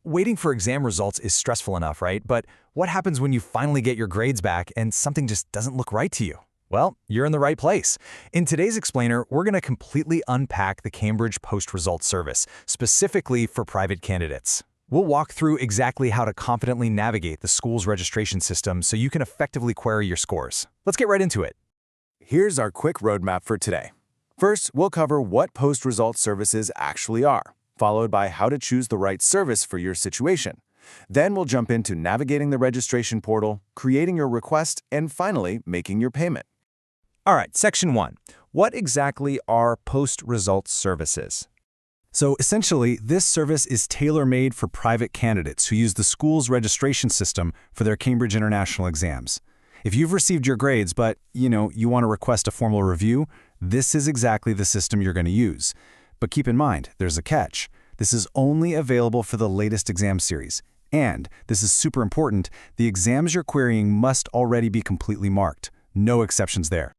Waiting for exam results is stressful enough, right? But what happens when you finally get your grades back and something just doesn't look right to you? Well, you're in the right place. In today's Explainer, we're going to completely unpack the Cambridge Post-Result Service, specifically for private candidates. We'll walk through exactly how to confidently navigate the school's registration system so you can effectively query your scores. Let's get right into it. Here's our quick roadmap for today. First, we'll cover what post-result services actually are, followed by how to choose the right service for your situation. Then we'll jump into navigating the registration portal, creating your request, and finally, making your payment. All right, Section 1. What exactly are post-result services? So essentially, this service is tailor-made for private candidates who use the school's registration system for their Cambridge International exams. If you've received your grades, but you want to request a formal review, this is exactly the system you're going to use. But keep in mind, there's a catch. This is only available for the latest exam series. And, this is super important, the exams you're querying must already be completely marked. No exceptions there.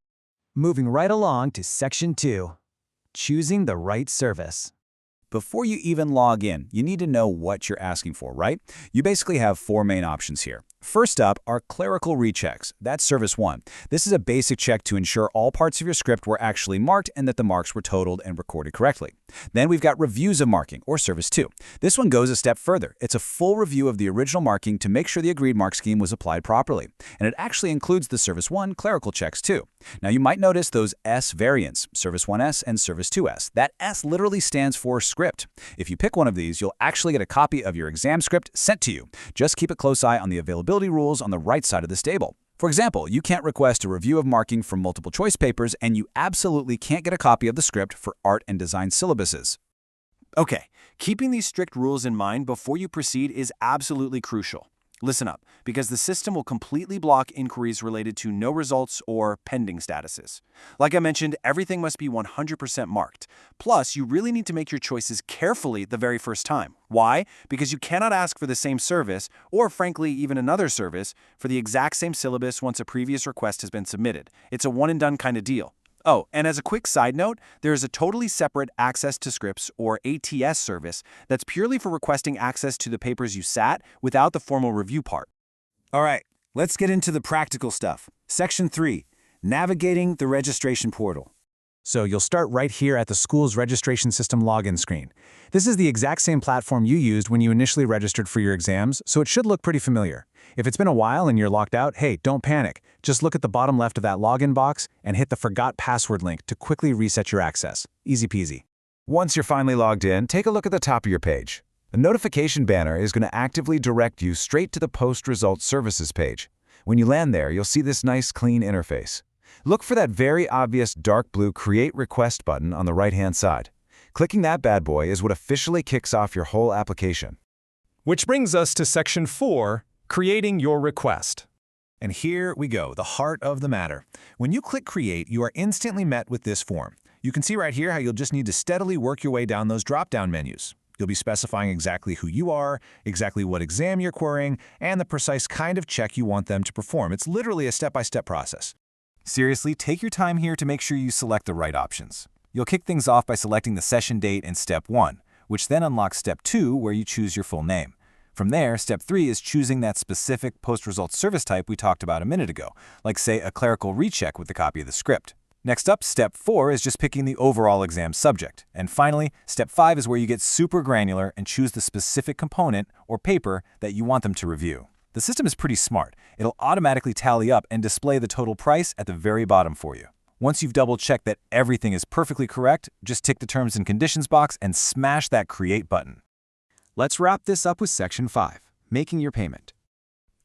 Moving right along to Section 2, choosing the right service. Before you even log in, you need to know what you're asking for, right? You basically have four main options here. First up are Clerical Re-checks. That's Service 1. This is a basic check to ensure all parts of your script were actually marked and that the marks were totaled and recorded correctly. Then we've got Reviews of Marking, or Service 2. This one goes a step further. It's a full review of the original marking to make sure the agreed mark scheme was applied properly. And it actually includes the Service 1 clerical checks too. Now you might notice those S variants, Service 1S and Service 2S. That S literally stands for script. If you pick one of these, you'll actually get a copy of your exam script sent to you. Just keep a close eye on the availability rules on the right side of this table. For example, you can't request a review of marking from multiple choice papers, and you absolutely can't get a copy of the script for art and design syllabuses. Okay, keeping these strict rules in mind before you proceed is absolutely crucial. Listen up, because the system will completely block inquiries related to no results or pending statuses. Like I mentioned, everything must be 100% marked. Plus, you really need to make your choices carefully the very first time. Why? Because you cannot ask for the same service, or frankly, even another service, for the exact same syllabus once a previous request has been submitted. It's a one-and-done kind of deal. Oh, and as a quick side note, there is a totally separate Access to Scripts, or ATS service, that's purely for requesting access to the papers you sat without the formal review part. All right, let's get into the practical stuff. Section 3, navigating the registration portal. So you'll start right here at the school's registration system login screen. This is the exact same platform you used when you initially registered for your exams, so it should look pretty familiar. If it's been a while and you're locked out, hey, don't panic. Just look at the bottom left of that login box and hit the Forgot Password link to quickly reset your access. Easy peasy. Once you're finally logged in, take a look at the top of your page. The notification banner is going to actively direct you straight to the Post-Result Services page. When you land there, you'll see this nice, clean interface. Look for that very obvious dark blue Create Request button on the right-hand side. Clicking that bad boy is what officially kicks off your whole application. Which brings us to Section 4, creating your request. And here we go, the heart of the matter. When you click Create, you are instantly met with this form. You can see right here how you'll just need to steadily work your way down those drop-down menus. You'll be specifying exactly who you are, exactly what exam you're querying, and the precise kind of check you want them to perform. It's literally a step-by-step process. Seriously, take your time here to make sure you select the right options. You'll kick things off by selecting the session date in Step 1, which then unlocks Step 2, where you choose your full name. From there, Step 3 is choosing that specific post-result service type we talked about a minute ago, like say a clerical recheck with a copy of the script. Next up, Step 4 is just picking the overall exam subject. And finally, Step 5 is where you get super granular and choose the specific component or paper that you want them to review. The system is pretty smart. It'll automatically tally up and display the total price at the very bottom for you. Once you've double-checked that everything is perfectly correct, just tick the Terms and Conditions box and smash that Create button. Let's wrap this up with Section 5, making your payment.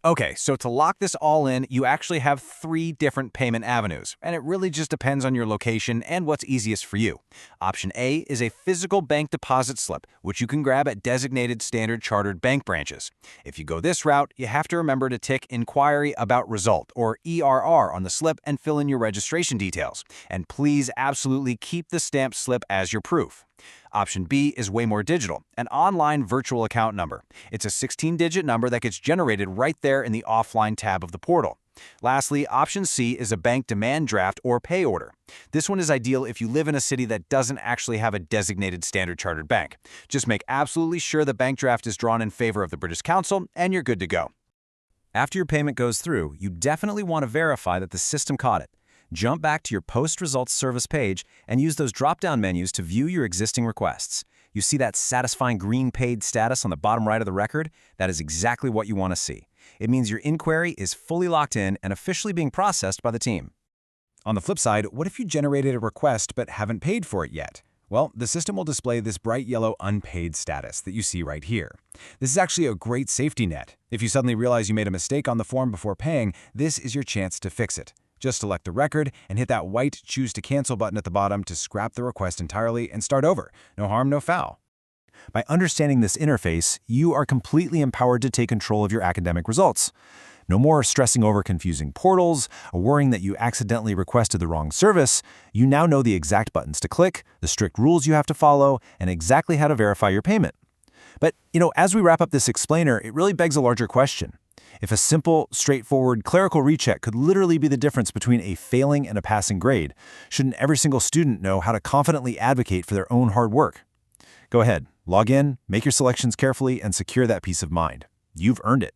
Okay, so to lock this all in, you actually have 3 different payment avenues, and it really just depends on your location and what's easiest for you. Option A is a physical bank deposit slip, which you can grab at designated Standard Chartered bank branches. If you go this route, you have to remember to tick Inquiry About Result, or ERR, on the slip and fill in your registration details. And please absolutely keep the stamped slip as your proof. Option B is way more digital, an online virtual account number. It's a 16-digit number that gets generated right there in the offline tab of the portal. Lastly, option C is a bank demand draft or pay order. This one is ideal if you live in a city that doesn't actually have a designated Standard Chartered bank. Just make absolutely sure the bank draft is drawn in favor of the British Council, and you're good to go. After your payment goes through, you definitely want to verify that the system caught it. Jump back to your post-results service page and use those drop-down menus to view your existing requests. You see that satisfying green paid status on the bottom right of the record? That is exactly what you want to see. It means your inquiry is fully locked in and officially being processed by the team. On the flip side, what if you generated a request but haven't paid for it yet? Well, the system will display this bright yellow unpaid status that you see right here. This is actually a great safety net. If you suddenly realize you made a mistake on the form before paying, this is your chance to fix it. Just select the record and hit that white Choose to Cancel button at the bottom to scrap the request entirely and start over. No harm, no foul. By understanding this interface, you are completely empowered to take control of your academic results. No more stressing over confusing portals or worrying that you accidentally requested the wrong service. You now know the exact buttons to click, the strict rules you have to follow, and exactly how to verify your payment. But, as we wrap up this explainer, it really begs a larger question. If a simple, straightforward clerical recheck could literally be the difference between a failing and a passing grade, shouldn't every single student know how to confidently advocate for their own hard work? Go ahead, log in, make your selections carefully, and secure that peace of mind. You've earned it.